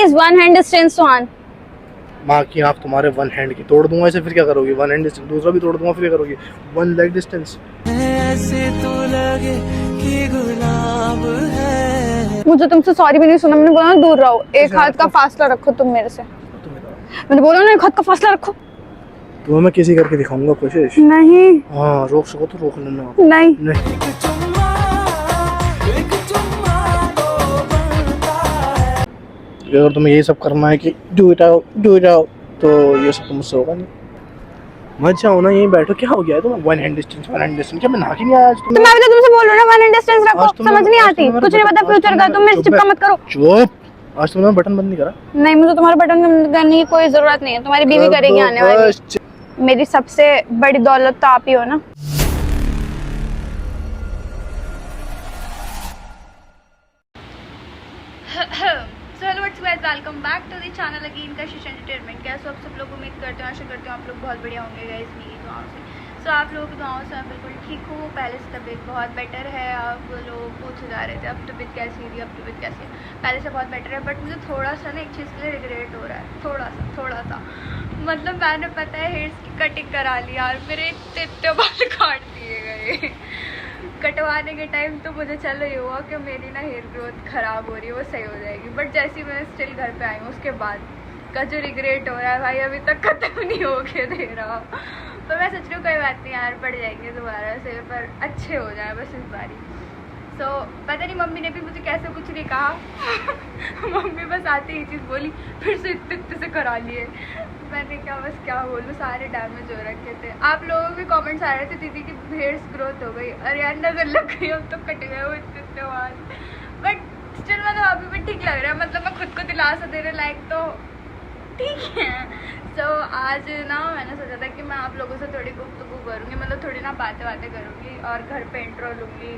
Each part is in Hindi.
इज वन हैंड डिस्टेंस सुहान। माँ की आँख तुम्हारे वन हैंड की तोड़ दूंगा ऐसे, फिर क्या करोगी? वन हैंड डिस्टेंस दूसरा भी तोड़ दूंगा, फिर क्या करोगी? One leg distance. ऐसे तो लगे कि गुलाब है। मुझे तुमसे सॉरी भी नहीं सुना, मैंने बोला ना दूर रहो, एक हाथ का फासला रखो तुम मेरे से। मैंने बोला ना एक हाथ का फासला रखो। तुम्हें मैं किसी करके दिखाऊंगा कोशिश। नहीं। हाँ रोक सको तो रोक लेना। नहीं। अगर तुम्हें ये सब करना है कि डू इट आउट तो ये सब तो मुझसे होगा नहीं। मत जाओ ना, यहीं बैठो। क्या हो गया है तुम्हें? वन हैंड डिस्टेंस क्या मैं नहा के नहीं आया आज? तो मैं भी तो तुमसे बोल रहा हूँ ना वन हैंड डिस्टेंस रखो, समझ नहीं आती, कुछ नहीं पता फ्यूचर का, तुम मेरे से चिपका मत करो। चुप। आज तुमने बटन बंद नहीं करा? नहीं, मुझे तुम्हारा बटन बंद करने की कोई जरूरत नहीं है, तुम्हारी बीवी करेगी आने वाली। मेरी सबसे बड़ी दौलत तो आप ही हो ना। Hello what's guys, welcome back to the channel again Kashish Entertainment. कैसे आप सब लोग? उम्मीद करते हैं, आशा करते हैं आप लोग बहुत बढ़िया होंगे गाइस मेरी दुआओं से। सो आप लोगों की दुआओं से मैं बिल्कुल ठीक हूँ। पहले से तबीयत बहुत बेटर है। आप लोग पूछ जा रहे थे अब तबीयत कैसी है, अब तबीयत कैसी है? पहले से बहुत बेटर है, बट मुझे थोड़ा सा ना एक चीज़ के लिए रिग्रेट हो रहा है, थोड़ा सा मतलब मैंने पता है हेयर्स की कटिंग करा ली यार, मेरे इतने बाल काट दिए गए। कटवाने के टाइम तो मुझे चलो ये हुआ कि मेरी ना हेयर ग्रोथ ख़राब हो रही है, वो सही हो जाएगी, बट जैसे ही मैं स्टिल घर पे आई हूँ उसके बाद का जो रिग्रेट हो रहा है भाई, अभी तक ख़त्म नहीं हो के दे रहा। तो मैं सोच रही हूँ कोई बात नहीं यार, बढ़ जाएंगे दोबारा से, पर अच्छे हो जाए बस इस बारी। तो पता नहीं मम्मी ने भी मुझे कैसे कुछ नहीं कहा। मम्मी बस आते ही चीज़ बोली, फिर से इतने से करा लिए। मैंने क्या बोलूँ, सारे डैमेज हो रखे थे। आप लोगों के कमेंट्स आ रहे थे दीदी की हेयर्स ग्रोथ हो गई, अरे यार नजर लग गई, अब तो कट गए वो इतने बाल, बट स्टिल मतलब अभी भी ठीक लग रहा है, मतलब मैं खुद को दिलासा देने लायक तो ठीक है। तो आज ना मैंने सोचा था कि मैं आप लोगों से थोड़ी गुफ्तगू करूँगी, मतलब थोड़ी ना बातें करूँगी और घर पे इंट्रो लूँगी।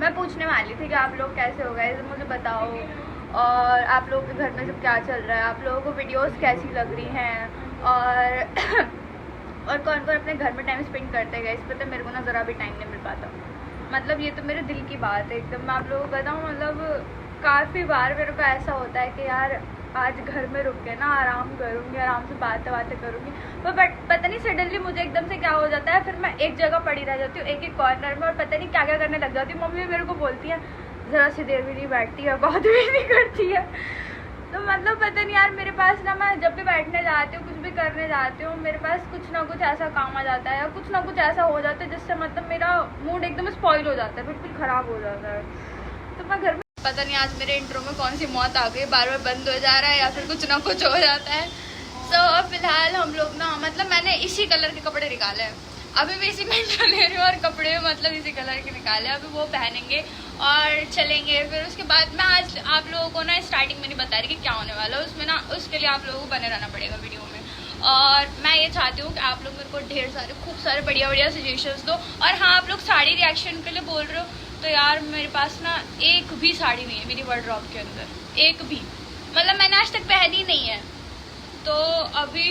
मैं पूछने वाली थी कि आप लोग कैसे हो गए, मुझे बताओ, और आप लोगों के घर में सब क्या चल रहा है, आप लोगों को वीडियोस कैसी लग रही हैं, और कौन कौन अपने घर में टाइम स्पेंड करते गए। इस पर तो मेरे को ना ज़रा भी टाइम नहीं मिल पाता, मतलब ये तो मेरे दिल की बात है एकदम। मैं आप लोगों को बताऊँ, मतलब काफ़ी बार मेरे को ऐसा होता है कि यार आज घर में रुक के ना आराम करूँगी, आराम से बातें करूँगी, पर बट पता नहीं सडनली मुझे एकदम से क्या हो जाता है, फिर मैं एक जगह पड़ी रह जाती हूँ, एक कॉर्नर में, और पता नहीं क्या करने लग जाती हूँ। मम्मी मेरे को बोलती है ज़रा सी देर भी नहीं बैठती है, बात भी नहीं करती है। तो मतलब पता नहीं यार, मेरे पास ना, मैं जब भी बैठने जाती हूँ, कुछ भी करने जाती हूँ, मेरे पास कुछ ना कुछ ऐसा काम आ जाता है या कुछ ना कुछ ऐसा हो जाता है जिससे मतलब मेरा मूड एकदम स्पॉइल हो जाता है, बिल्कुल ख़राब हो जाता है। तो मैं घर में पता नहीं आज मेरे इंट्रो में कौन सी मौत आ गई, बार बार बंद हो जा रहा है या फिर कुछ ना कुछ हो जाता है। तो फिलहाल हम लोग ना, मतलब मैंने इसी कलर के कपड़े निकाले हैं, अभी भी इसी में ले रही हूँ, और कपड़े मतलब इसी कलर के निकाले, अभी वो पहनेंगे और चलेंगे। फिर उसके बाद मैं आज आप लोगों को ना स्टार्टिंग में नहीं बता रही कि क्या होने वाला है उसमें ना, उसके लिए आप लोगों को बने रहना पड़ेगा वीडियो में। और मैं ये चाहती हूँ कि आप लोग मेरे को ढेर सारे खूब सारे बढ़िया सजेशंस दो। और हाँ, आप लोग साड़ी रिएक्शन के लिए बोल रहे हो, तो यार मेरे पास ना एक भी साड़ी नहीं है मेरी वार्डरोब के अंदर, एक भी, मतलब मैंने आज तक पहनी नहीं है, तो अभी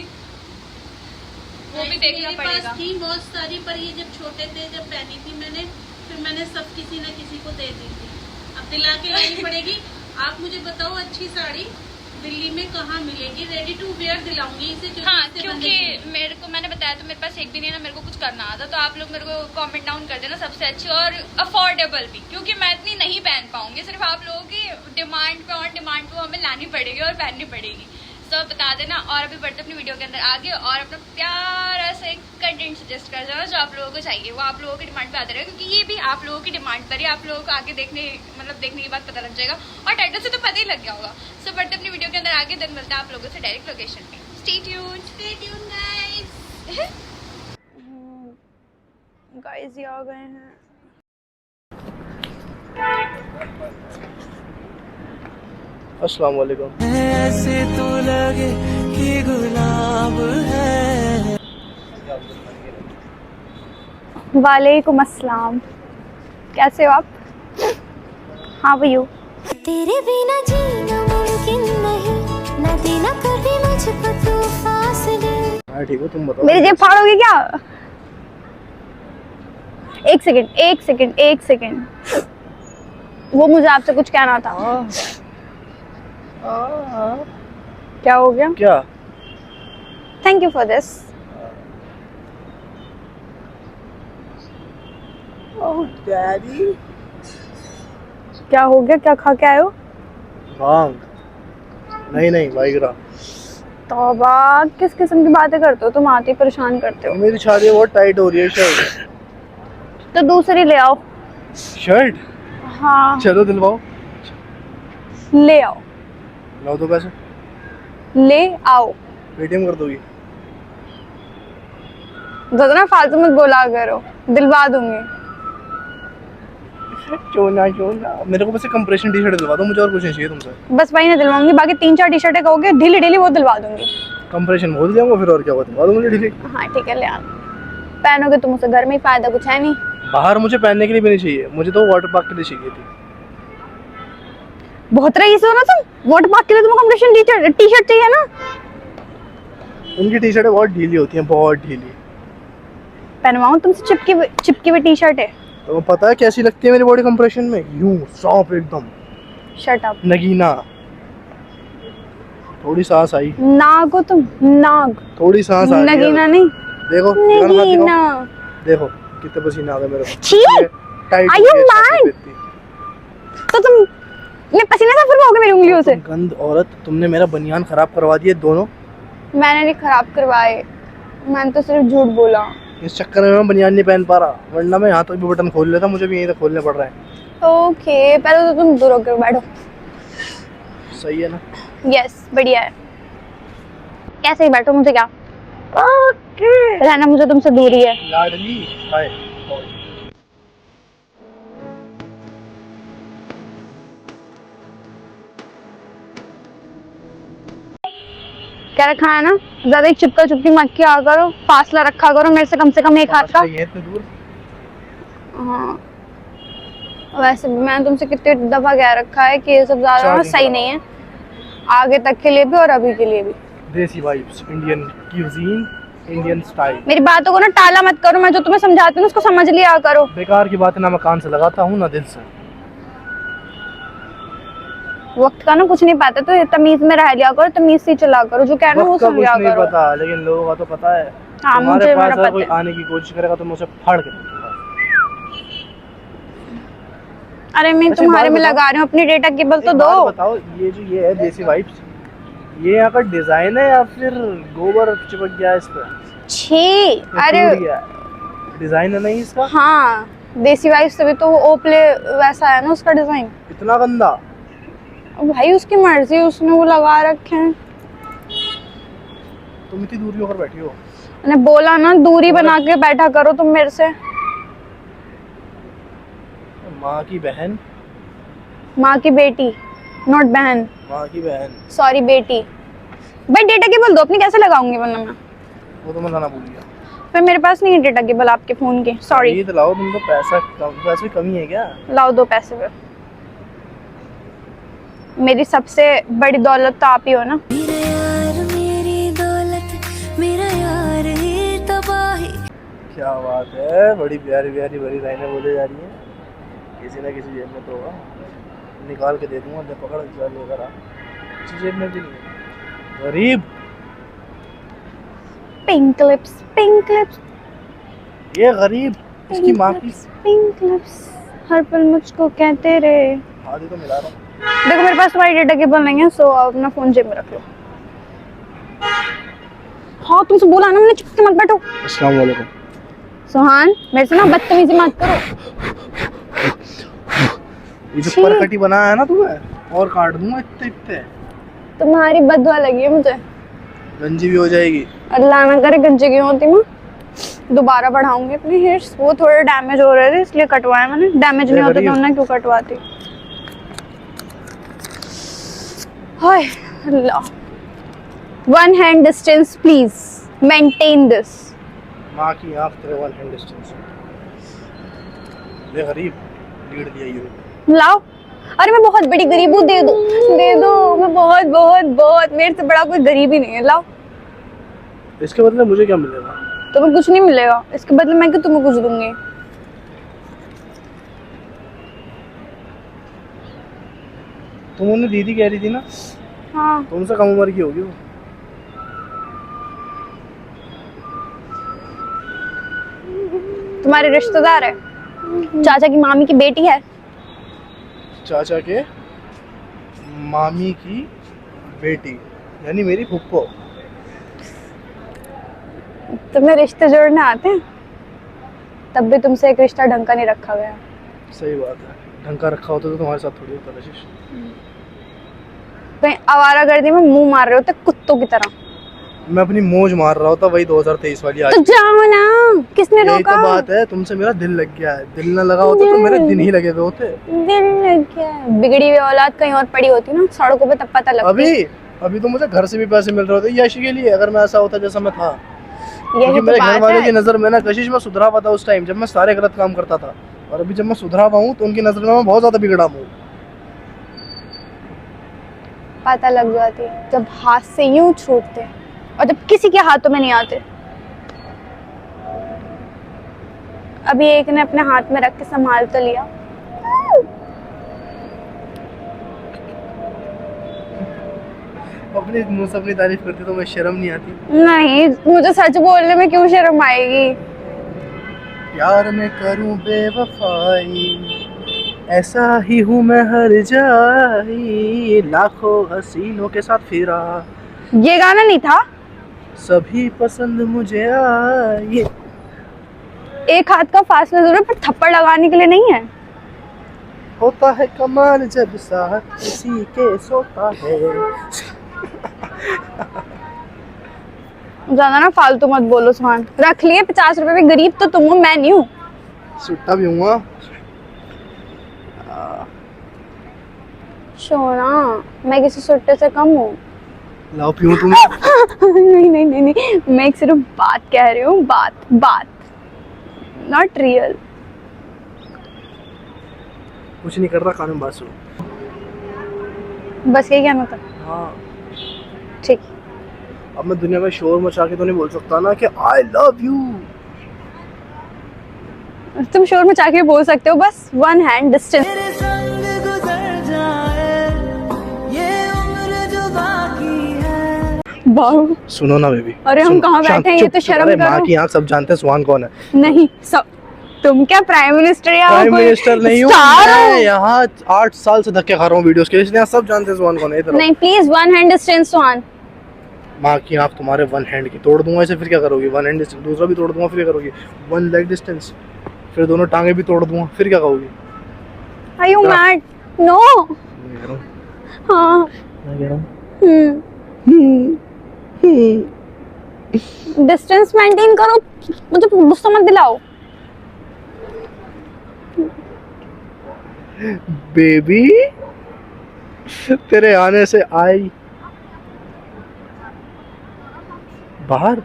वो भी देखना पड़ेगा। मेरे पास थी बहुत सारी, पर ये जब छोटे थे, जब पहनी थी मैंने, फिर मैंने सब किसी न किसी को दे दी थी, अब दिला के लानी पड़ेगी। आप मुझे बताओ अच्छी साड़ी दिल्ली में कहाँ मिलेगी, रेडी टू वेयर दिलाऊंगी इसे। हाँ, क्योंकि मेरे को, मैंने बताया तो मेरे पास एक भी नहीं है ना, मेरे को कुछ करना आता, तो आप लोग मेरे को कमेंट डाउन कर देना सबसे अच्छी और अफोर्डेबल भी, क्योंकि मैं इतनी नहीं पहन पाऊंगी, सिर्फ आप लोगों की डिमांड पे, और डिमांड को हमें लानी पड़ेगी और पहननी पड़ेगी। तो बता देना। और अभी बढ़ते अपनी वीडियो के अंदर आगे, और अपना प्यारा सा एक कंटेंट सजेस्ट कर देना जो आप लोगों को चाहिए, वो आप लोगों की डिमांड पे आते रहेगा, क्योंकि ये भी आप लोगों की डिमांड पर ही, आप लोगों को आगे देखने के बाद पता लग जाएगा, और टाइटल से तो पता ही लग गया होगा। सो बढ़ते अपनी वीडियो के अंदर आगे, दिन मिलता है आप लोगों से डायरेक्ट लोकेशन पे। Stay tuned guys. गाइस ये आ गए हैं। अस्सलाम वालेकुम। ऐसे तो लगे कि गुलाब है। वालेकुम अस्सलाम, कैसे हो आप? हाँ भैया। तेरे बिना जीना मुमकिन नहीं, न देना कभी मुझको तू फासले। मैं ठीक हूँ, तुम बताओ। मेरी जेब फाड़ोगे क्या? एक सेकंड, वो मुझे आपसे कुछ कहना था। क्या हो गया? क्या? Thank you for this. Oh daddy. क्या हो गया? क्या खा के आए हो? भांग। नहीं वाइग्रा। तौबा, किस किस्म की बातें करते हो तुम? आते ही परेशान करते हो। मेरी शादी बहुत टाइट हो रही है शर्ट। तो दूसरी ले आओ। शर्ट? हाँ चलो दिलवाओ। ले आओ। लाओ दो पैसे। ले आओ। पेटीएम कर दोगी? ज्यादा ना फालतू मत बोला करो, दिलवा दूंगी। चोना मेरे को बस एक कंप्रेशन टी शर्ट दिलवा दो, मुझे और कुछ नहीं चाहिए तुमसे। बस वही ना दिलवाऊंगी, बाकी 3-4 टी शर्टें कहोगे ढीली ढीली वो दिलवा दूंगी। कंप्रेशन बोल दिया फिर और क्या हुआ, दिलवा दो मुझे ढीली। हाँ ठीक है, ले आओ। पहनोगे तुम उसे, घर में ही फायदा कुछ है नहीं। बाहर मुझे पहनने के लिए भी नहीं चाहिए, मुझे तो वाटर पार्क के लिए चाहिए थी। बहुत रईस हो ना तुम, वाटर पार्क के लिए तुमको कंप्रेशन टी शर्ट चाहिए ना। उनकी टी शर्टें बहुत ढीली होती हैं, बहुत ढीली। पहनवाऊं तुमसे चिपकी हुई टी शर्ट है? तो पता है कैसी लगती है मेरी बॉडी कंप्रेशन में? यूं सॉफ्ट एकदम। Shut up. नगीना। थोड़ी सांस आई। नाग हो तुम, नाग। थोड़ी सांस आ रही है। नगीना नहीं, देखो नगीना। देखो कितने पसीना आ गए मेरे को। छी! Tight Are you mad? तो तुम ने पसीने से फुरवाओगे मेरी उंगलियों से? गंद औरत, तुमने मेरा बनियान खराब करवा दिए दोनों। मैंने नहीं खराब करवाए, मैंने तो सिर्फ झूठ बोला। इस चक्कर में मैं बनियान नहीं पहन पा रहा, वरना मैं यहाँ तक भी बटन खोल लेता, मुझे भी यहीं तक खोलने पड़ रहा है। ओके, पहले तो तुम दूर होकर बैठो। सही है ना? यस, बढ़िया है। कैसे ही बैठो, मुझे क्या रहना, मुझे तुमसे दूरी है। लाडली हाय। क्या रखा है ना, ज्यादा ही चिपका चुपकी मत किया करो, फासला रखा करो मेरे से कम एक हाथ का। ये इतने दूर। हाँ, वैसे भी मैंने तुमसे कितनी दफा कह रखा है कि ये सब ज्यादा ना सही नहीं है, आगे तक के लिए भी और अभी के लिए भी। देसी vibes, Indian cuisine, Indian style. मेरी बातों को ना टाला मत करो, मैं जो तुम्हें समझाती हूँ उसको समझ लिया करो। बेकार की बातें ना मैं कान से लगाता हूँ ना दिल से। वक्त का ना कुछ नहीं पाता, तो तमीज में रह लिया करो, तमीज से चला करो, जो कहना वो वक्त का सुन कुछ लिया नहीं करो। पता, लेकिन लोगों का तो पता है। हाँ, तुम्हारे मुझे पास मेरा अगर पता कोई है। आने की कोशिश करेगा तो मैं उसे फाड़ के दूंगा। अरे मैं अच्छा, तुम्हारे बात में बताओ। लगा रही हूँ, अपनी डेटा केबल तो एक दो। बात बताओ, ये जो ये है देसी वाइब्स, ये यहाँ का डिजाइन है या फिर गोबर चिपक गया है इस पे? छी, अरे डिजाइन है नहीं इसका? हाँ, देसी वाइफ से भी तो वो ओपले वैसा है ना उसका डिजाइन। इतना गंदा? भाई उसकी मर्जी, उसने वो लगा रखे हैं। तुम इतनी दूरी होकर बैठी हो। मैंने बोला ना दूरी बना के बैठा करो तुम मेरे से। माँ की बहन। माँ की बेटी, नॉट बहन। माँ की बहन। सॉरी बेटी। भाई डेटा केबल दो अपनी, कैसे लगाऊंगी वरना मैं? वो तो मैं लाना भूल गया। फिर मेरे पास नहीं है डेटा केबल आपके फोन की, सॉरी। ये तो लाओ, तुम तो पैसे की कमी है क्या? लाओ दो पैसे फिर। मेरी सबसे बड़ी दौलत तो आप ही हो ना। मेरा यार मेरी दौलत, मेरा यार ही तबाही। क्या बात है, बड़ी प्यारी प्यारी भरी लाइनें बोले जा रही हैं। किसी ना किसी जेब में तो होगा, निकाल के दे दूंगा, ले पकड़ जा लेकर आ। किसी जेब में भी नहीं है। गरीब। पिंक लिप्स, पिंक लिप्स, ये गरीब, इसकी माँ की। पिंक लिप्स, हर पल मुझको कहते रहे। आधी तो मिला रहा हूँ। देखो मेरे पास तुम्हारी डेटा केबल नहीं है, सो अपना फोन जेब में रख लो। हाँ तुमसे बोला ना मैंने, चुप के मत बैठो। अस्सलाम वालेकुम। सुहान, मेरे से ना बदतमीजी मत करो। ये जो परकटी बनाया है ना तूने, और काट दूंगा इतने इतने। तुम्हारी बदुआ लगी है मुझे। गंजी भी हो जाएगी। अल्लाह ना करे गंजी की होती मैं दोबारा बढ़ाऊंगी अपने हेयर्स। वो थोड़े डैमेज हो रहे थे इसलिए कटवाए मैंने। डैमेज नहीं होते तो उन्हें क्यों कटवाती? हाय अल्लाह। One hand distance please, maintain this. माँ की आँख तेरे वन हैंड डिस्टेंस। ये गरीब लीड दिया ये। लाओ। अरे मैं बहुत बड़ी गरीब हूँ, दे दो दे दो। मैं बहुत बहुत बहुत, मेरे से बड़ा कोई गरीब ही नहीं है। लाओ। इसके बदले मुझे क्या मिलेगा? तुम्हें कुछ नहीं मिलेगा, इसके बदले मैं क्यों तुम्हें कुछ दूंगी? तुम उन्हें दीदी कह रही थी ना? हाँ। तुमसे कम उम्र की होगी वो। तुम्हारे रिश्तेदार है, चाचा की मामी की बेटी है। चाचा के मामी की बेटी यानी मेरी फुप्पो। तुम्हें रिश्ते जोड़ने आते हैं, तब भी तुमसे एक रिश्ता ढंग का नहीं रखा गया। सही बात है, ढंग का रखा होता तो तुम्हारे साथ थोड़ी होता कशिश। कहीं आवारागर्दी में मुंह मार रहे होते कुत्तों की तरह। मैं अपनी मौज मार रहा होता, वही 2023 वाली आज। तो जाओ ना, किसने यही रोका? तो बात है, तुमसे मेरा दिल लग गया है। दिल ना लगा होता तो मेरे दिन ही लगे हुए होते। दिल लग गया। बिगड़ी हुई औलाद कहीं और पड़ी होती ना सड़कों पे, तब पता लगती। अभी तो मुझे घर से भी पैसे मिल रहे होते यश के लिए, अगर मैं ऐसा होता जैसा मैं था। यही क्योंकि तो मेरे घर बात वाले है। की नजर में ना कशिश में सुधरा हुआ था उस टाइम, जब मैं सारे गलत काम करता था। और अभी जब मैं सुधरा हुआ हूँ तो उनकी नजर में मैं बहुत ज्यादा बिगड़ा हूँ। पता लग जाती है जब हाथ से यूं छूटते और जब किसी के हाथों में नहीं आते। अभी एक ने अपने हाथ में रख के संभाल तो लिया। अपने मुंह से अपनी तारीफ करती तो मैं शर्म नहीं आती? नहीं, मुझे सच बोलने में क्यों शर्म आएगी? प्यार में करूं बेवफाई, ऐसा ही हूँ मैं हर जाई, लाखों हसीनों के साथ फिरा, ये गाना नहीं था? सभी पसंद मुझे आई। एक हाथ का फासला जरूर, पर थप्पड़ लगाने के लिए नहीं है। होता है कमाल जब साथ किसी के सोता है। ज्यादा ना फालतू मत बोलो सुहान। रख लिए 50 रुपए में, गरीब तो तुम हो, मैं नहीं हूँ। सुट्टा भी हुआ। सोना, मैं किसी सुट्टे से कम हूँ? लाओ पीऊं तुम्हें? नहीं नहीं नहीं नहीं, मैं एक सिर्फ बात कह रही हूँ, बात नॉट रियल। कुछ नहीं कर रहा, कानून बात सुनो। बस यही कहना था। हाँ, ठीक। अब मैं दुनिया में शोर मचा के तो नहीं बोल सकता ना कि आई लव यू। तुम शोर मचा के बोल सकते हो, बस 1 हैंड डिस्टेंस। सुनो ना बेबी। अरे हम कहाँ बैठे हैं, ये तो शर्म करो। माँ की आँख सब जानते हैं सुहान कौन है। नहीं सब, तुम क्या प्राइम मिनिस्टर या प्राइम कोई मिनिस्टर नहीं हूँ स्टार हो? मैं, यहाँ 8 साल से धक्के खा रहा हूँ वीडियोस के, इसलिए सब जानते हैं सुहान कौन है। इधर आओ। नहीं प्लीज 1 हैंड डिस्टेंस सुहान। माँ की आँख तुम्हारे 1 हैंड की तोड़ दूंगा इसे, फिर क्या करोगी? 1 हैंड डिस्टेंस, दूसरा भी तोड़ दूंगा, फिर क्या करोगी? 1 लेग डिस्टेंस, फिर दोनों टांगे भी तोड़ दूंगा, फिर क्या कहोगी? Are you mad? नो। हाँ। डिस्टेंस मेंटेन करो, मुझे गुस्सा मत दिलाओ। बेबी तेरे आने से आई बाहर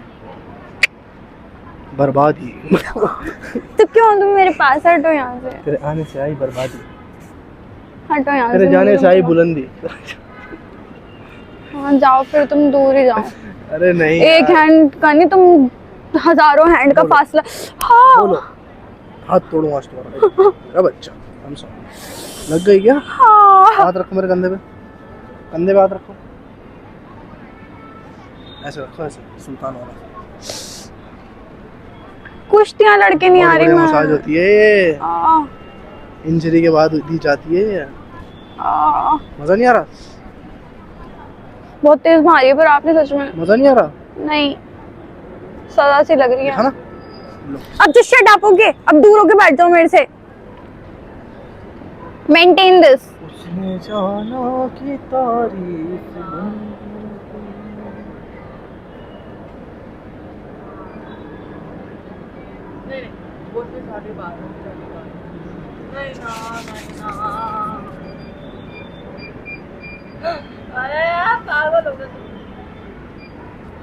बर्बादी। तो क्यों तुम मेरे पास? हटो यहाँ से, तेरे आने से आई बर्बादी, हटो यहाँ से। तेरे जाने से आई बुलंदी। हाँ जाओ फिर, तुम दूर ही जाओ। अरे नहीं एक यार। हैंड का नहीं, तुम हजारों हैंड का फासला। हाँ। बोलो, हाथ तोड़ूंगा आज तुम्हारा। अरे बच्चा, हम सॉरी। लग गई क्या? हाँ। हाथ रखो मेरे कंधे पे, कंधे पे हाथ रखो, ऐसे रखो, ऐसे सुल्तान वाला। कुश्तियाँ लड़के नहीं आ रही। मसाज होती है ये, हाँ। इंजरी के बाद दी जाती है ये। मजा नहीं आ रहा? बहुत तेज मारी है पर आपने, सच में मजा नहीं आ रहा? नहीं, सजा सी लग रही देखा है ना? लो। अब जो शट अप होके, अब दूर होके बैठ जाओ मेरे से। Maintain this. उसने जाना की तारीफ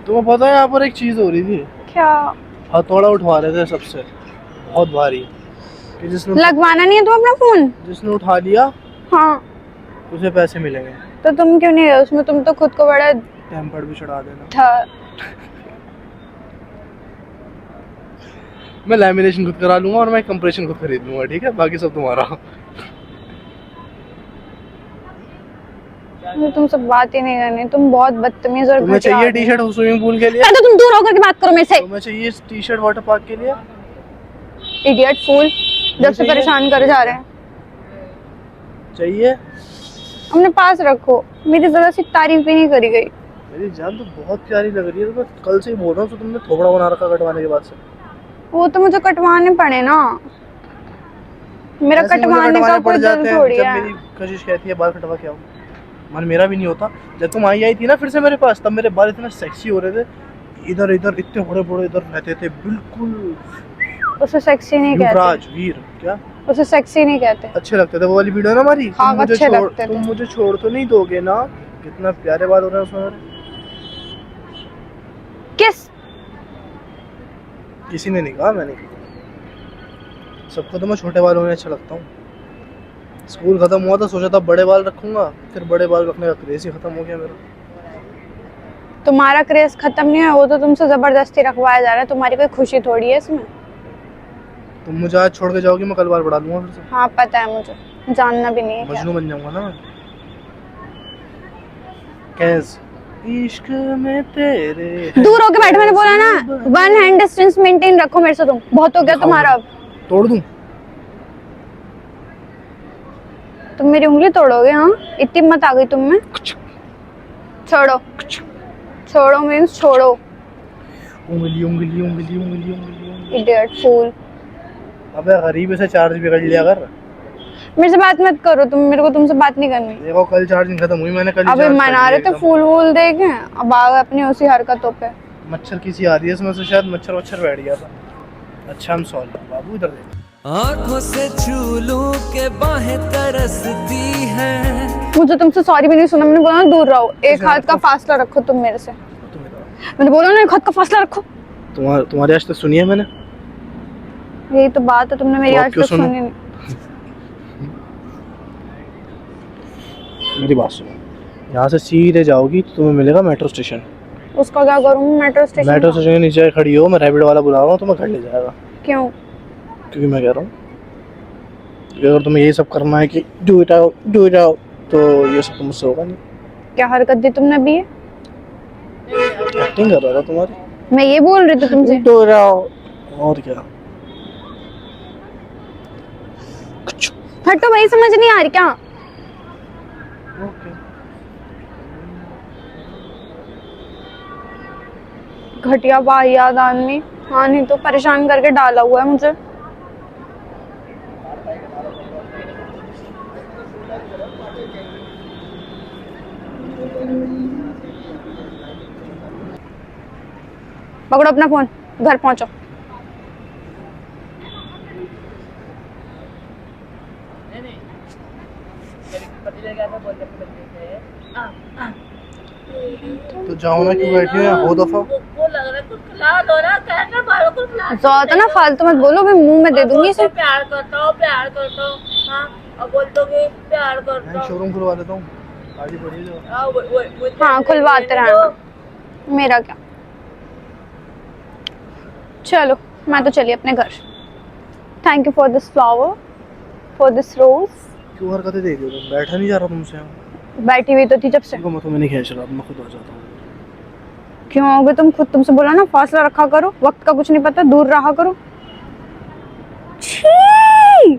तुम्हें पता है यहाँ पर एक चीज हो रही थी? क्या? हथौड़ा उठवा रहे थे सबसे, बहुत भारी, कि जिसने लगवाना नहीं है तो अपना फोन? जिसने उठा लिया हाँ। उसे पैसे मिलेंगे। तो तुम क्यों नहीं है उसमें? तुम तो खुद को बड़ा टेम्पर्ड भी चढ़ा देना। था। मैं लैमिनेशन खुद करा लूंगा और मैं कंप्रेशन खुद खरीद लूंगा, ठीक है? बाकी सब तुम्हारा। मुझे तुमसे बात ही नहीं करनी, तुम बहुत बदतमीज और तुम्हें घटिया चाहिए आदमी हो। टी-शर्ट स्विमिंग पूल के लिए? तो तुम दूर होकर के बात करो मेरे से। तुम्हें चाहिए टी-शर्ट वाटर पार्क के लिए? इडियट फूल, जब से चाहिए? परेशान करे जा रहे हैं। चाहिए? अपने पास रखो, मेरी जरा सी तारीफ भी नहीं करी गई। मेरी जान तो बहुत प्यारी लग रही है, तो मैं कल से ही बोल रहा हूँ, तो तुमने थोबड़ा बना रखा कटवाने के बाद से। वो तो मुझे कटवाने पड़े ना, मेरा ऐसे ही मुझे कटवाने का पड़ कोई जाते दिल हैं। थोड़ी जब है। मेरी कशिश कहती है बाल कटवा के आओ, मन मेरा भी नहीं होता। जब तुम आई थी ना फिर से मेरे पास, तब मेरे बाल इतने सेक्सी हो रहे थे, इधर इधर इतने बड़े बड़े इधर रहते थे, बिल्कुल उसे सेक्सी नहीं कहते, युवराज वीर। क्या उसे सेक्सी नहीं कहते। अच्छे लगते थे वो वाली वीडियो ना हमारी? हाँ, अच्छे लगते थे। तुम मुझे छोड़ तो नहीं दोगे ना? कितना प्यारे बाल हो रहे हैं उसमें मेरे। किस किसी ने नहीं कहा, मैंने कहा। सबको तो मैं छोटे बालों में अच्छा लगता हूँ। स्कूल खत्म हुआ था, सोचा था बड़े बाल रखूंगा, फिर बड़े बाल रखने का क्रेज ही खत्म हो गया मेरा। तुम्हारा क्रेज खत्म नहीं है, वो तो तुमसे जबरदस्ती रखवाया जा रहा है, तुम्हारी कोई खुशी थोड़ी है इसमें। तुम मुझे आज छोड़ के जाओगी, मैं कल बाल बढ़ा लूंगा फिर से। हाँ पता है मुझे, जानना भी नहीं है क्या। मजनू बन जाऊंगा ना मैं। कैस इश्क में तेरे दूर होके बैठो, मैंने बोला ना 1 हैंड डिस्टेंस मेंटेन रखो मेरे से। तुम बहुत हो गया तुम्हारा अब। तोड़ दूं? तुम मेरी उंगली तोड़ोगे? हाँ, इतनी हिम्मत आ गई तुम में। छोड़ो, छोड़ो मीन्स छोड़ो। उंगली उंगली उंगली उंगली उंगली। इडियट फूल। अबे गरीब से चार्ज भी कर लिया कर। मेरे से बात मत करो तुम, मेरे को तुमसे बात नहीं करनी। देखो कल चार्जिंग खत्म हुई, मैंने कल ही अबे charge कर मना लिया रहे थे एकदम। फूल वूल देखे, अब आ गए अपनी उसी हरकतों पे। मच्छर किसी आ रही है इसमें से, शायद मच्छर वच्छर बैठ गया था। अच्छा हम सॉरी बाबू, इधर देख। आँखों से छू लूं के बाहें तरसती है। मुझे तुमसे सॉरी भी नहीं सुना, मैंने बोला ना दूर रहो, एक हाथ का फासला रखो तुम मेरे से। तुम इधर। मैंने बोला ना एक हाथ का फासला रखो। तुम्हारी आज तक सुनी है मैंने? यही तो बात है, तुमने मेरी तो अब आज क्यों तक सुनूं? सुनी नहीं। मेरी बात सुनो, यहाँ से सीधे जाओगी तो तुम्हें मिलेगा मेट्रो स्टेशन। उसका क्या करूँ मेट्रो स्टेशन? मेट्रो स्टेशन के नीचे खड़ी हो, मैं रैपिड वाला बुला रहा हूँ, तुम्हें घर ले जाएगा। क्यों? क्योंकि मैं कह रहा हूँ कि अगर तुम्हें यही सब करना है कि डू इट आउट, तो ये सब तो मुझसे होगा नहीं। क्या हरकत दी तुमने अभी? ये एक्टिंग कर रहा था तुम्हारी। मैं ये बोल रही थी तुमसे। Do it out. और क्या? हटो भाई, समझ नहीं आ रही क्या? घटिया वाहियात आदमी। हाँ नहीं तो परेशान करके डाला हुआ है मुझे। पकड़ो अपना फोन, घर पहुंचो। तो जाओ ना, क्यों बैठी हो? हो दफा। तो ना फालतू मत बोलो, मैं मुंह में दे दूंगी इसे। प्यार करता हूँ हाँ, अब बोल दो कि प्यार करता हूँ। शोरूम खुलवा देता हूँ, आगे बढ़िए जाओ। हाँ खुलवाते रहना, मेरा क्या। चलो मैं तो चली अपने घर। Thank you for this flower, for this rose. क्यों हरकतें दे रही हो तुम? बैठा नहीं जा रहा तुमसे यहाँ। बैठी हुई तो थी जब से। देखो मैं तुम्हें नहीं खींच रहा, मैं खुद आ जाता हूँ। क्यों आओगे तुम? खुद तुमसे बोला ना फासला रखा करो, वक्त का कुछ नहीं पता, दूर रहा करो। छी!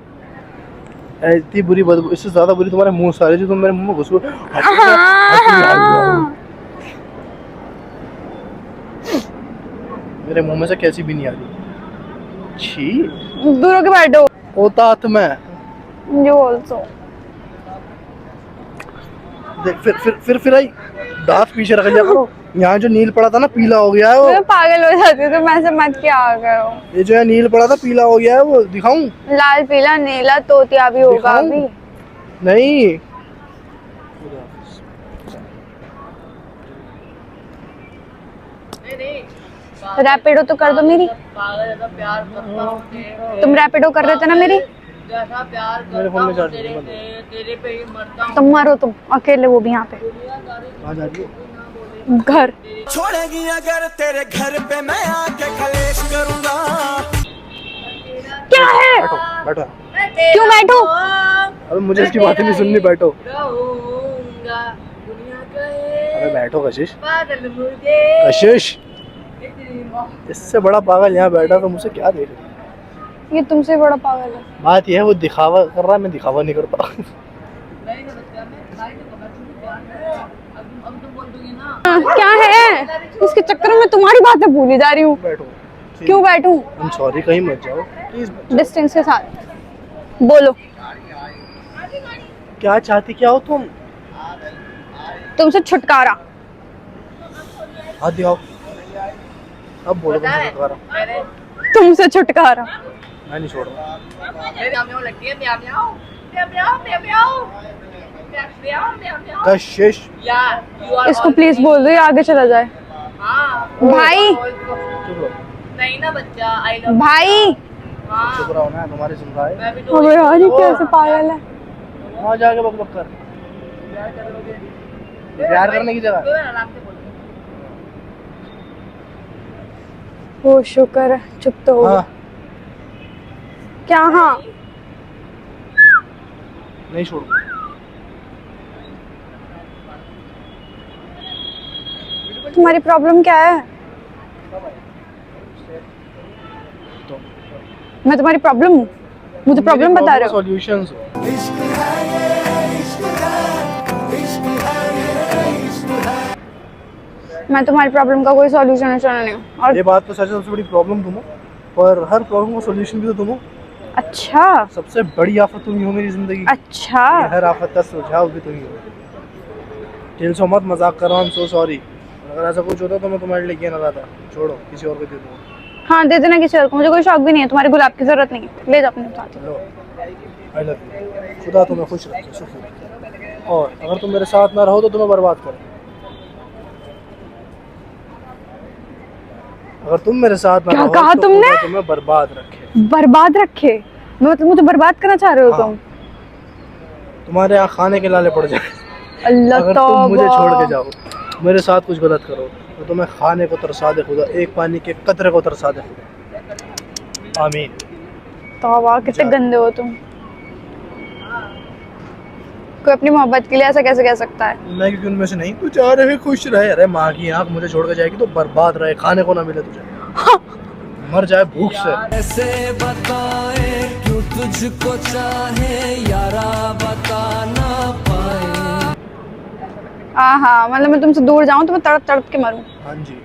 इतनी बुरी बदबू, इससे ज्यादा बुरी तुम्हारे मुंह सारे जो तुम मेरे मुंह में घुस गए। हाँ। मेरे मुंह में से कैसी भी नहीं आ रही। छी, दूर होके बैठो। ओतात में यू ऑल्सो। देख फिर आई। दांत पीछे रख लिया करो। यहाँ जो नील पड़ा था ना, पीला हो गया है वो। मैं पागल हो जाती हूँ तो मैं से मत क्या आ करो। ये जो है नील पड़ा था, पीला हो गया है वो। दिखाऊं? लाल पीला नीला तोतिया भी होगा अभी। नहीं। रैपिडो तो कर दो मेरी। तुम रैपिडो कर रहे थे ना मेरी। मेरे फोन में चार्ज नहीं है। तुम मरो, तुम अकेले, वो भी यहाँ पे। आ जा रही हो? घर छोड़ेगी अगर तेरे घर पे मैं आके कलेश करूंगा। क्या है? बैठो बैठो। क्यों बैठो? अबे मुझे इसकी बातें नहीं सुननी, बैठो। अरे बैठो कशिश। कशिश, इससे बड़ा पागल यहाँ बैठा तो मुझसे क्या देख रही है? ये तुमसे बड़ा पागल है। बात यह है वो दिखावा कर रहा है, मैं दिखावा नहीं करता। क्या है? इसके चक्कर में तुम्हारी बातें भूली जा रही हूँ। बैठो। क्यों बैठूं? I'm sorry, कहीं मत जाओ प्लीज। डिस्टेंस के साथ बोलो। क्या चाहती क्या हो तुम? तुमसे छुटकारा। हाथ दिखाओ। अब बोलो तुमसे छुटकारा। तुमसे छुटकारा। मैं नहीं छोड़ रहा। कशिश, इसको प्लीज बोल दो ये आगे चला जाए। भाई चुप रहो। नहीं ना बच्चा, आई लव भाई, चुप रहो ना, तुम्हारी सुन रहा है। मैं भी अबे यार ये कैसे पागल है। वहाँ जाके बक बक कर। प्यार करने की जगह। आराम से बोल। ओ शुक्र है, चुप तो हो। हाँ, क्या हाँ? नहीं छोड़ो। तुम्हारी प्रॉब्लम क्या है? तो मैं तुम्हारी प्रॉब्लम हूँ? मुझे प्रॉब्लम बता रहे हो? सॉल्यूशंस हो। मैं तुम्हारी प्रॉब्लम का कोई सॉल्यूशन नहीं हूँ। और ये बात तो सच है, सबसे बड़ी प्रॉब्लम तुम हो, पर हर प्रॉब्लम का सॉल्यूशन भी तो तुम हो। अच्छा सबसे बड़ी आफत तुम ही हो मेरी जिंदगी की। अच्छा, ये हर आफत का सुझाव भी तुम ही हो। टेल सो मत, मजाक कर रहा हूँ, सो सॉरी। अगर ऐसा कुछ होता तो मैं तुम्हारे लिए ना लाता। छोड़ो, किसी और को दे दूँगा। हाँ दे देना किसी और को, मुझे कोई शौक भी नहीं है। तुम्हारे गुलाब की जरूरत नहीं है, ले जाओ अपने साथ। लो, आई लव यू। खुदा तुम्हें खुश रखे, सुख रखे। और अगर तुम मेरे साथ ना रहो तो तुम्हें बर्बाद करो। अगर तुम मेरे साथ ना क्या रहो कहा तो तुमने? खुदा तुम्हें बर्बाद रखे। बर्बाद रखे? मतलब मुझे बर्बाद करना चाह रहे हो हाँ। तुम? तुम्हारे यहाँ खाने के लाले पड़ जाए। अल्लाह अगर तुम मुझे तौबा। छोड़ के जाओ, मेरे साथ कुछ गलत करो, तो तुम्हें खाने को तरसा दे खुदा, एक पानी के कतरे को तरसा दे खुदा। आमीन। तौबा, कितने गंदे हो तुम। कोई अपनी मोहब्बत के लिए ऐसा कैसे कह सकता है? मैं क्योंकि उनमें से नहीं, तू चाह रहे खुश रहे। अरे माँ की आँख मुझे छोड़ के जाएगी तो बर्बाद रहे, खाने को ना मिले तुझे, मर जाए भूख से। ऐसे बताए क्यों तुझको चाहे यारा, बता ना पाए। हाँ, मतलब मैं तुमसे दूर जाऊं तो मैं तड़प तड़प के मरूं? हाँ जी,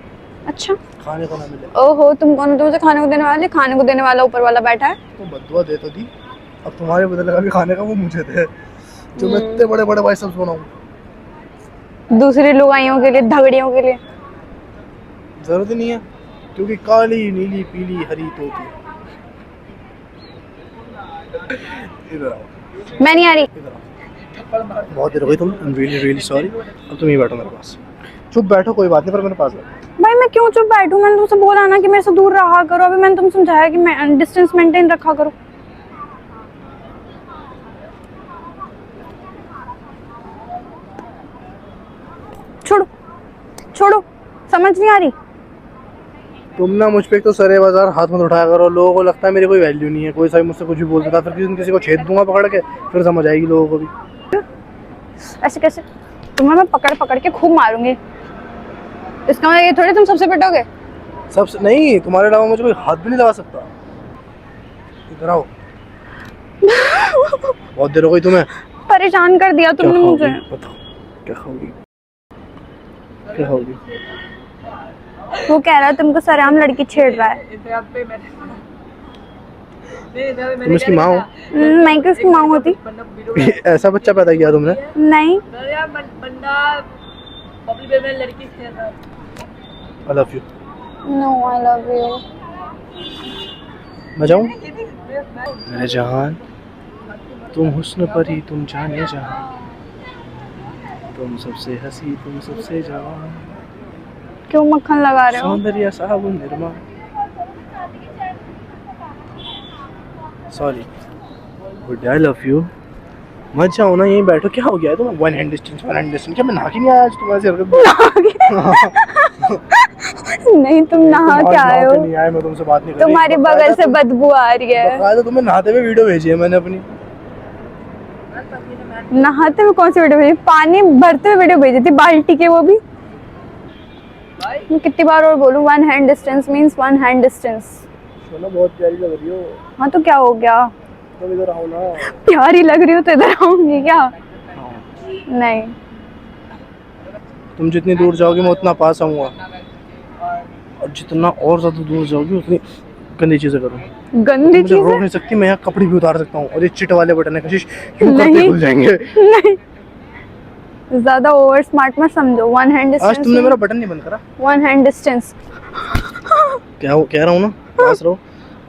अच्छा, खाने को ना मिले ओहो, तुम कौन हो? तुमसे खाने को देने वाले? खाने को देने वाला ऊपर वाला बैठा है। तो बदुआ दे तो दी, अब तुम्हारे बदले का भी खाने का वो मुझे दे, जो मैं इतने बड़े बड़े भाई सब बनाऊं। दूसरी लुगाइयों के लिए, धगड़ियों के लिए। जरूरत ही नहीं है, क्योंकि काली नीली पीली हरी तोती। इधर आओ, मैं नहीं आ रही। इधर आओ। बहुत देर हो गई, तुम रियली रियली सॉरी। अब तुम ही बैठो मेरे पास। चुप बैठो, कोई बात नहीं, पर मेरे पास बैठो। भाई मैं क्यों चुप बैठूं? मैंने तुमसे बोला ना कि मेरे से दूर रहा करो। अभी मैंने तुमसे समझाया कि मैं डिस्टेंस मेंटेन रखा करो। छोड़ो छोड़ो, समझ नहीं आ रही? तुम ना मुझ पे एक तो सरे बाजार हाथ मत उठाया करो। लोगों को लगता है मेरी कोई वैल्यू नहीं है, कोई सा भी मुझसे कुछ भी बोल देता, फिर किसी दिन किसी को छेद दूंगा पकड़ के, फिर समझ आएगी लोगों को भी। ऐसे कैसे? तुम्हें मैं पकड़ पकड़ के खूब मारूंगी। इसका मतलब ये थोड़ी तुम सबसे पिटोगे। सबसे नहीं, तुम्हारे अलावा मुझे कोई हाथ भी नहीं लगा सकता। इधर आओ। बहुत देर हो गई तुम्हें। परेशान कर दिया तुमने मुझे। बताओ क्या खाओगी, क्या खाओगी? वो कह रहा है तुमको सरेआम लड़की छेड़ रहा है। तुम इसकी माँ हो? मैं किसकी माँ होती? ऐसा बच्चा पैदा किया तुमने? नहीं, बंदा पब्लिक वे में लड़की खेल रहा है। I love you. No I love you. मैं जाऊँ? मेरे जहान, तुम हुस्न परी, तुम जाने जहां, तुम सबसे हंसी, तुम सबसे जवान, क्यों मक्खन लगा रहे हो? सौंदर्य साबुन Nirma. Sorry good, I love you. मत जाओ ना, यहीं बैठो। क्या हो गया है तुम्हें? One hand distance, one hand distance. क्या मैं नहा के नहीं आया आज तुम्हारे नहीं, तुम नहा के आए हो। नहीं आया, मैं तुमसे बात नहीं कर रही। तुम्हारी बगल से बदबू आ रही है। बकायदा तुम्हें नहाते हुए वीडियो भेजी है मैंने अपनी। नहाते हुए कौन सी वीडियो भेजी? पानी भरते हुए वीडियो भेजी थी, बाल्टी के, वो भी। मैं कितनी बार और बोलूं, 1 hand distance means 1 hand distance. सोना बहुत प्यारी लग रही हो। हाँ तो क्या हो गया? तुम इधर आओ ना। प्यारी लग रही हो तो इधर आऊंगी क्या? नहीं। तुम जितनी दूर जाओगी मैं उतना पास आऊंगा, और जितना और ज्यादा दूर जाओगी उतनी गंदी चीजें करूँ। गंदी मुझे रोक चीजें? नहीं सकती, मैं यहाँ कपड़े भी उतार सकता हूँ, और ये चिट वाले बटन है कशिश, यूं करके नहीं। खुल जाएंगे। नहीं, ज्यादा ओवर स्मार्ट मत समझो। 1 हैंड डिस्टेंस। आज तुमने मेरा बटन नहीं बंद करा। 1 हैंड डिस्टेंस। क्या कह रहा हूँ ना, पास रहो।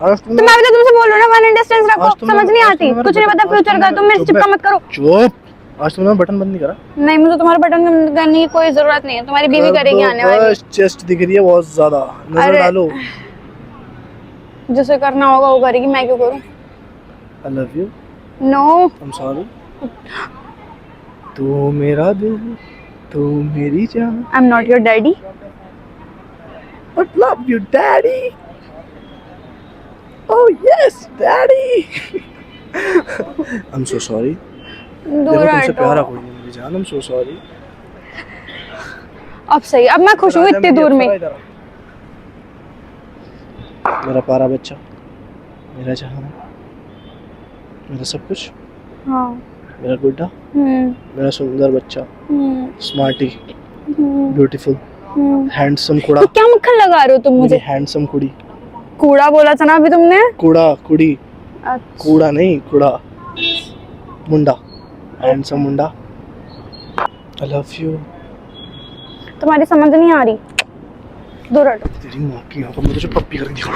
आज तो मैं भी तो तुमसे बोल रहा हूँ ना 1 हैंड डिस्टेंस रखो, आज तुमने- समझ नहीं आज आती, तुमने कुछ नहीं मेरा पता बटन- फ्यूचर का, तुम मेरे से चुप चिपका है। मत करो। चुप। आज तुमने बटन बंद नहीं करा। नहीं, मुझे तुम्हारा बटन बंद करने की कोई जरूरत नहीं है, तुम्हारी बीवी करेगी आने वाली। चेस्ट दिख रही है बहुत ज्यादा, नजर अरे। डालो। जिसे करना होगा वो करेगी, मैं क्यों करूँ? I love you. No. I am sorry. तू मेरा दिल, तू मेरी जान, I am not your daddy. But love you daddy. Oh yes daddy. I am so sorry. दूर देखो तुमसे प्यारा हटो। कोई नहीं मेरी जान, आई एम सो सॉरी। अब सही, अब मैं खुश हूँ इतनी दूर में। मेरा प्यारा बच्चा, मेरा जहां, मेरा सब कुछ, हाँ। मेरा गुड्डा, मेरा सुंदर बच्चा, स्मार्टी, ब्यूटीफुल, हैंडसम कुड़ा। तो क्या मक्खन लगा रहे हो तुम मुझे? मेरी हैंडसम कुड़ी। कूड़ा बोला था ना अभी तुमने? कूड़ा कुड़ी, अच्छा। कूड़ा नहीं कुड़ा, मुंडा, हैंडसम मुंडा। I love you. तुम्हारी समझ नहीं आ रही, दूर हटो। तेरी माँ की यहाँ पर मैं तुझे पप्पी करके दिखाऊं।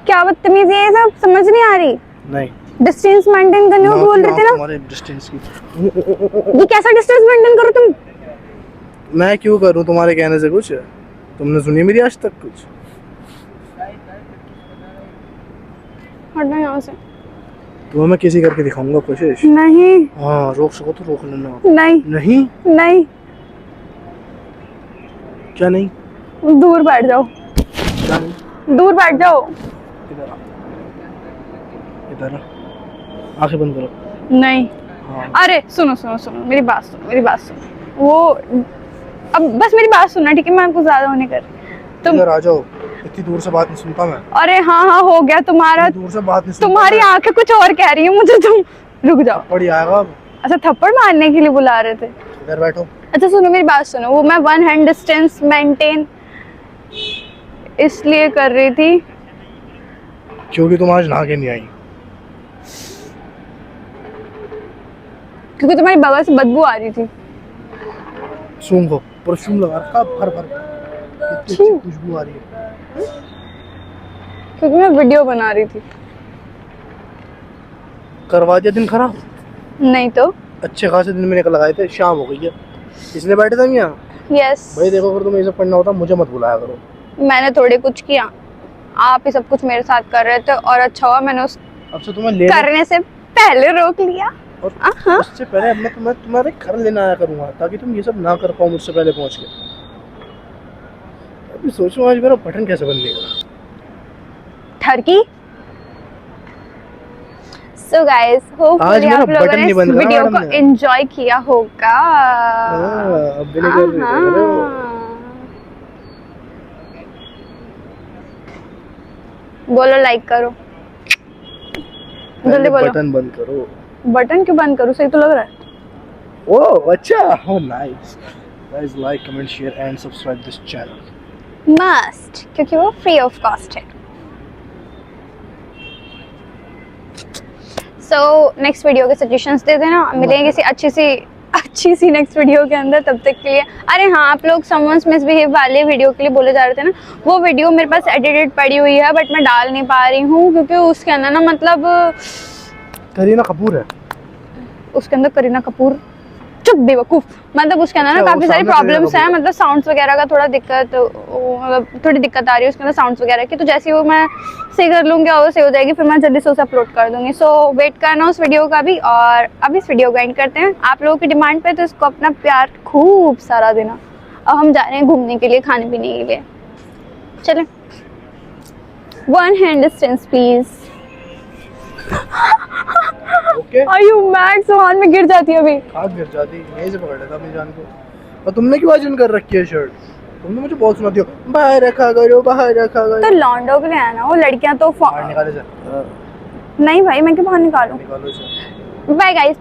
क्या बदतमीजी है ये सब, समझ नहीं आ रही। नहीं, डिस्टेंस मेंटेन करने को बोल रहे थे ना। तुम्हारे डिस्टेंस की ये कैसा डिस्टेंस मेंटेन करो तुम? मैं क्यों करूँ तुम्हारे कहने से कुछ? तुमने सुनी मेरी आज तक कुछ? हटना यहाँ से। तुम्हें मैं किसी करके दिखाऊंगा कोशिश। नहीं। हाँ रोक सको तो रोक लेना। नहीं। नहीं नहीं। क्या नहीं? दूर बैठ जाओ, क्या नहीं? दूर बैठ जाओ। इधर आ, इधर आ, आंखें बंद करो। नहीं। हाँ। अरे सुनो सुनो सुनो, मेरी बात सुनो, मेरी बात सुनो। वो अब बस मेरी बात सुनना, ठीक है? मैं आपको ज्यादा होने कर तुम। इधर आ जाओ, इतनी दूर से बात नहीं सुनता मैं। अरे हाँ हाँ हो गया तुम्हारा। इतनी दूर से बात नहीं सुनता तुम्हारी मैं। आंखें कुछ और कह रही है मुझे, तुम रुक जाओ। पड़ी आएगा अब। अच्छा, थप्पड़ मारने के लिए बुला रहे थे? इधर बैठो। अच्छा सुनो, मेरी बात सुनो। वो मैं 1 हैंड डिस्टेंस मेंटेन इसलिए कर रही थी क्योंकि तुम आज नहा के नहीं आई। क्योंकि तुम्हारी बगल से बदबू आ रही थी। सूंघ को परफ्यूम लगा रखा भर भर, इतनी अच्छी खुशबू आ रही है। क्योंकि मैं वीडियो बना रही थी। करवा दिया दिन खराब। नहीं तो। अच्छे खासे दिन मैंने लगाए थे, शाम हो गई है इसलिए बैठे थे हम यहाँ। यस। भाई देखो, अगर तुम्हें ये सब पढ़ना होता मुझे मत बुलाया करो। मैंने थोड़े कुछ किया, आप ही सब कुछ मेरे साथ कर रहे थे, और अच्छा हुआ मैंने उस अब से तुम्हें ले करने से पहले रोक लिया। और उससे पहले अब मैं तुम्हारे घर लेना आया करूँगा ताकि तुम ये सब ना कर पाओ मुझसे पहले पहुँच के। अभी सोचो आज मेरा बटन कैसे बन लेगा। ठरकी। सो गाइस, होपफुली मेरा आप लोगों बटन ने नहीं इस बंद करा वीडियो मैडम को ने। एंजॉय किया होगा। अब भी नहीं कर रही हाँ। देख रहे हो? बोलो लाइक करो, जल्दी पहले बोलो। बटन बंद करो। बटन क्यों बंद करूं? सही तो लग रहा है। ओह अच्छा, oh nice. Guys, like, comment, share and subscribe this channel. Must, क्योंकि वो फ्री ऑफ कॉस्ट है। सो नेक्स्ट वीडियो के सजेशंस दे देना, मिलेंगे किसी अच्छी सी नेक्स्ट वीडियो के अंदर। तब तक के लिए, अरे हाँ, आप लोग समवंस मिसबिहेव वाले वीडियो के लिए बोले जा रहे थे ना, वो वीडियो मेरे पास एडिटेड पड़ी हुई है, बट मैं डाल नहीं पा रही हूँ क्योंकि उसके अंदर ना, मतलब करीना कपूर है उसके अंदर करीना कपूर, चुप बेवकूफ, मतलब उसके अंदर ना अच्छा, वो काफी सारी सामने प्रॉब्लम्स करीना हैं, कपूर। मतलब साउंड्स वगैरह का थोड़ा दिक्कत, मतलब थोड़ी दिक्कत आ रही है उसके अंदर साउंड्स वगैरह की। तो जैसे ही वो मैं सही कर लूँगी और वो सही हो जाएगी, फिर मैं जल्दी से उसे अपलोड कर दूंगी। सो वेट करना उस वीडियो का भी। और अब इस वीडियो को एंड करते हैं आप लोगों की डिमांड पे, तो इसको अपना प्यार खूब सारा देना। अब हम जा रहे हैं घूमने के लिए, खाने पीने के लिए। चलें। 1 hand distance please. Okay Are you mad? सुहान में गिर जाती है अभी. हाथ गिर जाती, यहीं से पकड़ लेता अपनी जान को। और तुमने क्यों आजन कर रखी है शर्ट? तुमने मुझे बहुत सुनाती हो बाहर रखा करो, बाहर रखा करो। तो लॉन्डो के लिए है ना वो, लड़कियां तो बाहर निकाले सर, नहीं भाई, मैं क्यों बाहर निकालूं? निकालो सर। Bye guys.